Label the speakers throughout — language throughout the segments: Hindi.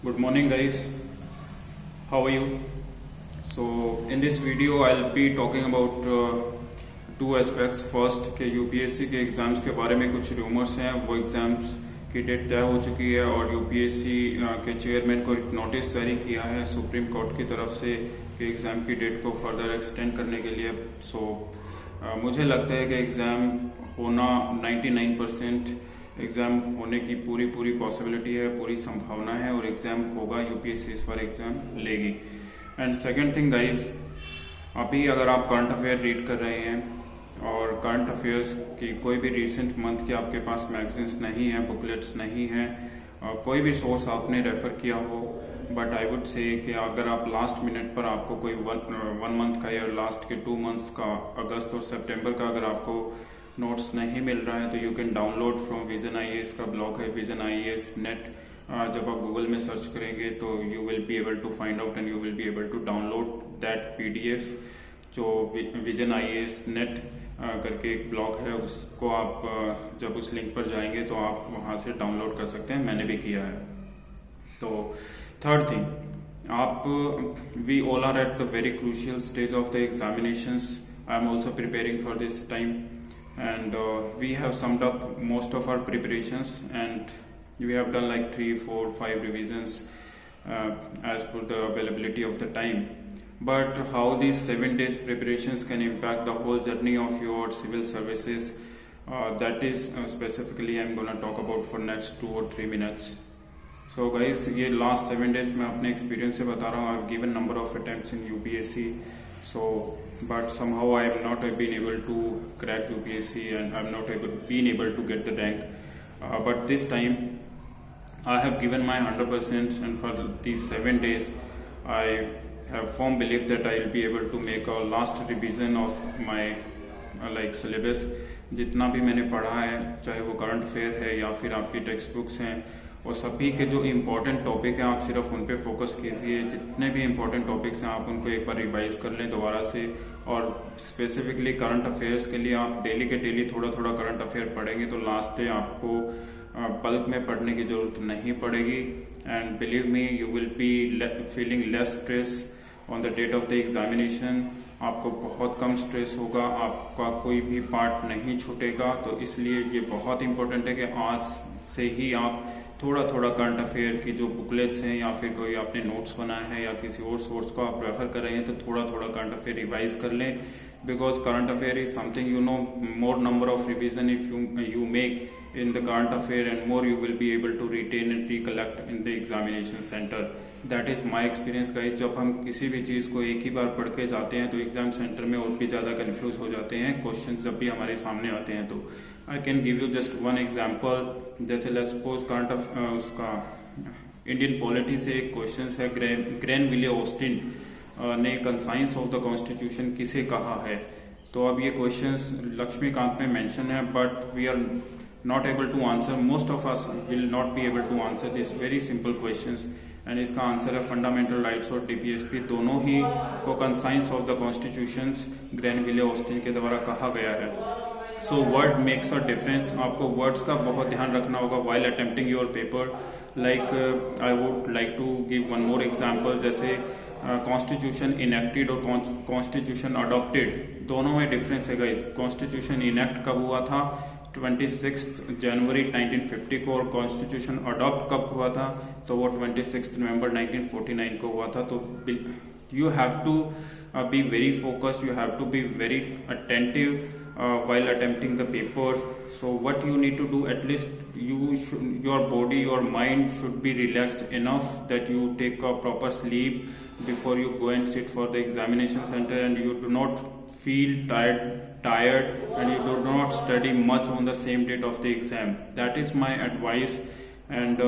Speaker 1: Good morning, guys. How are you? So, in this video, I'll be talking about two aspects. First, कि यूपीएससी के एग्जाम्स के बारे में कुछ रूमर्स हैं, वो एग्जाम्स की डेट तय हो चुकी है और यूपीएससी के चेयरमैन को एक नोटिस जारी किया है सुप्रीम कोर्ट की तरफ से कि एग्जाम की डेट को फर्दर एक्सटेंड करने के लिए. मुझे लगता है कि एग्जाम होना 99% एग्जाम होने की पूरी पॉसिबिलिटी है, पूरी संभावना है और एग्जाम होगा. यूपीएससी इस बार एग्जाम लेगी. एंड सेकंड थिंग गाइस, अभी अगर आप करंट अफेयर रीड कर रहे हैं और करंट अफेयर्स की कोई भी रिसेंट मंथ की आपके पास मैगजीन्स नहीं है, बुकलेट्स नहीं है, कोई भी सोर्स आपने रेफर किया हो, बट आई वुड से कि अगर आप लास्ट मिनट पर आपको कोई वन मंथ का या लास्ट के 2 मंथ्स का, अगस्त और सितंबर का अगर आपको नोट्स नहीं मिल रहा है तो you can download from Vision IAS का ब्लॉग है, विजन आईएएस नेट. जब आप गूगल में सर्च करेंगे तो you will be able to find out and you will be able to download that PDF. जो विजन आईएएस नेट करके एक ब्लॉग है, उसको आप जब उस लिंक पर जाएंगे तो आप वहां से डाउनलोड कर सकते हैं. मैंने भी किया है. तो थर्ड थिंग, आप we all are at the very crucial stage of the examinations. I am also preparing for this time and we have summed up most of our preparations and we have done like 3, 4, 5 revisions as per the availability of the time. But how these 7 days preparations can impact the whole journey of your civil services, that is specifically I'm gonna talk about for next 2 or 3 minutes. So guys, ये last 7 days मैं अपने experience से बता रहा हूँ. I've given number of attempts in UPSC. So, but somehow I have not been able to crack UPSC and I have not been able to get the rank. But this time, I have given my 100%, and for these 7 days, I have firm belief that I will be able to make a last revision of my syllabus. जितना भी मैंने पढ़ा है, चाहे वो करंट अफेयर है या फिर आपकी टेक्स्ट बुक्स हैं, और सभी के जो इम्पोर्टेंट टॉपिक हैं आप सिर्फ उन पे फोकस कीजिए. जितने भी इम्पोर्टेंट टॉपिक्स हैं आप उनको एक बार रिवाइज कर लें दोबारा से. और स्पेसिफिकली करंट अफेयर्स के लिए आप डेली के डेली थोड़ा थोड़ा करंट अफेयर पढ़ेंगे तो लास्ट डे आपको बल्क में पढ़ने की जरूरत नहीं पड़ेगी. And believe me, you will be feeling less stress on the date of the examination. आपको बहुत कम स्ट्रेस होगा, आपका कोई भी पार्ट नहीं छूटेगा. तो इसलिए ये बहुत इंपॉर्टेंट है कि आज से ही आप थोड़ा थोड़ा करंट अफेयर की जो बुकलेट्स हैं या फिर कोई आपने नोट्स बनाए हैं या किसी और सोर्स को आप रेफर कर रहे हैं तो थोड़ा थोड़ा करंट अफेयर रिवाइज कर लें. Because current affair is something, you know, more number of revision if you make in the current affair and more you will be able to retain and recollect in the examination center. That is my experience guys. जब हम किसी भी चीज को एक ही बार पढ़ के जाते हैं तो एग्जाम सेंटर में और भी ज्यादा कंफ्यूज हो जाते हैं क्वेश्चंस जब भी हमारे सामने आते हैं. तो I can give you just one example. जैसे लेट्स सपोज करंट उसका इंडियन पॉलिटी से एक क्वेश्चन है, ग्रेनविले ऑस्टिन ने कंसाइंस ऑफ द कॉन्स्टिट्यूशन किसे कहा है. तो अब ये क्वेश्चंस लक्ष्मीकांत में मेंशन है, but we are not able to answer. Most of us will not be able to answer this very simple questions. And इसका आंसर है फंडामेंटल राइट्स और डीपीएसपी दोनों ही को conscience of the constitutions Granville Austin के द्वारा कहा गया है. So word makes a difference. आपको वर्ड्स का बहुत ध्यान रखना होगा while attempting your paper. Like I would like to give one more example. जैसे कॉन्स्टिट्यूशन इनेक्टेड और कॉन्स्टिट्यूशन अडॉप्टेड, दोनों में डिफरेंस है गाइस. कॉन्स्टिट्यूशन इनेक्ट कब हुआ था? 26 जनवरी 1950 को. और कॉन्स्टिट्यूशन अडॉप्ट कब हुआ था? तो वो 26 नवंबर 1949 को हुआ था. तो you have to be very focused, you have to be very attentive while attempting the paper. So what you need to do, at least your body, your mind should be relaxed enough that you take a proper sleep before you go and sit for the examination center, and you do not feel tired and you do not study much on the same date of the exam. That is my advice. And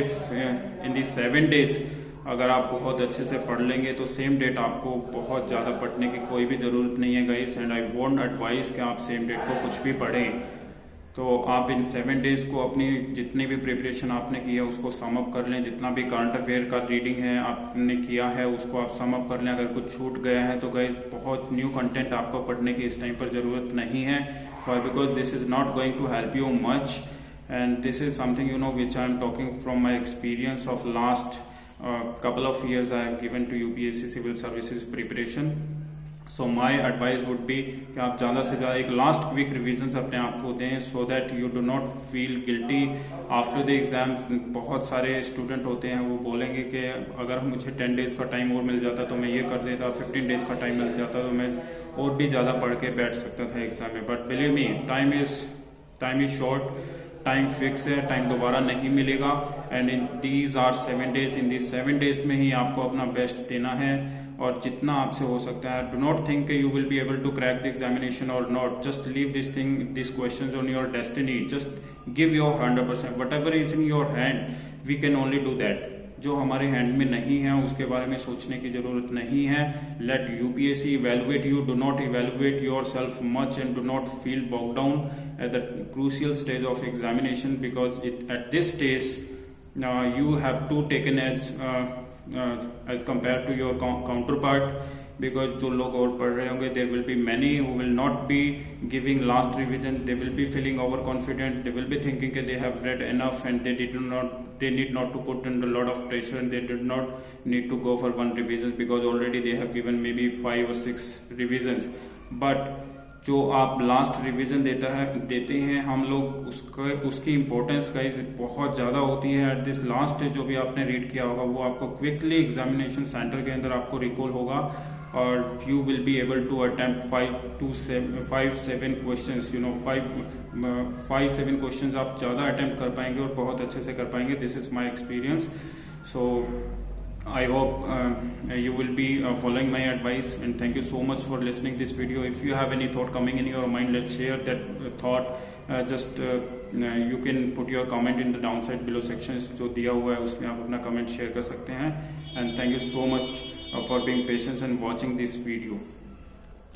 Speaker 1: if in these 7 days अगर आप बहुत अच्छे से पढ़ लेंगे तो सेम डेट आपको बहुत ज़्यादा पढ़ने की कोई भी ज़रूरत नहीं है guys. And I won't advice कि आप सेम डेट को कुछ भी पढ़ें. तो आप इन 7 डेज को अपनी जितनी भी प्रिपरेशन आपने की है उसको सम अप कर लें. जितना भी करंट अफेयर का रीडिंग है आपने किया है उसको आप सम अप कर लें. अगर कुछ छूट गया है तो गाइस बहुत न्यू कंटेंट आपको पढ़ने की इस टाइम पर ज़रूरत नहीं है. Because this is not going to help you much. and this is something which I am talking from my experience of last couple of years I have given to UPSC civil services preparation. So my advice would be कि आप ज़्यादा से ज़्यादा एक लास्ट क्विक रिविजन अपने आप को दें, so that you do not feel guilty after the exam. बहुत सारे स्टूडेंट होते हैं वो बोलेंगे कि अगर मुझे 10 डेज का टाइम और मिल जाता तो मैं ये कर देता, 15 डेज का टाइम मिल जाता तो मैं और भी ज़्यादा पढ़ के बैठ सकता था एग्जाम में. But believe me, time is short, time fix है, टाइम दोबारा नहीं मिलेगा. And in these are 7 days, in these 7 days में ही आपको अपना बेस्ट देना है और जितना आपसे हो सकता है. Do not think you will be able to crack the examination और not. Just leave this questions on your destiny. Just give your 100%. Whatever is in your hand we can only do that. जो हमारे हैंड में नहीं है उसके बारे में सोचने की जरूरत नहीं है. Let UPSC evaluate you. Do not evaluate yourself much and do not feel bog down at the crucial stage of examination, because at this stage you have to taken as compared to your counterpart, because जो लोग और पढ़ रहे होंगे there will be many who will not be giving last revision. They will be feeling overconfident. They will be thinking that they have read enough and they need not to put under a lot of pressure, and they did not need to go for one revision because already they have given maybe 5 or 6 revisions. But जो आप लास्ट रिवीजन देते हैं हम लोग, उसकी इम्पोर्टेंस का बहुत ज़्यादा होती है. एट दिस लास्ट जो भी आपने रीड किया होगा वो आपको क्विकली एग्जामिनेशन सेंटर के अंदर आपको रिकॉल होगा और you will be able to attempt 5-7 questions. 5-7 questions आप ज़्यादा अटेम्प्ट कर पाएंगे और बहुत अच्छे से कर पाएंगे. This is my experience. So I hope you will be following my advice, and thank you so much for listening this video. If you have any thought coming in your mind, let's share that thought. You can put your comment in the downside below sections जो दिया हुआ है उसमें आप अपना comment share कर सकते हैं. And thank you so much for being patient and watching this video.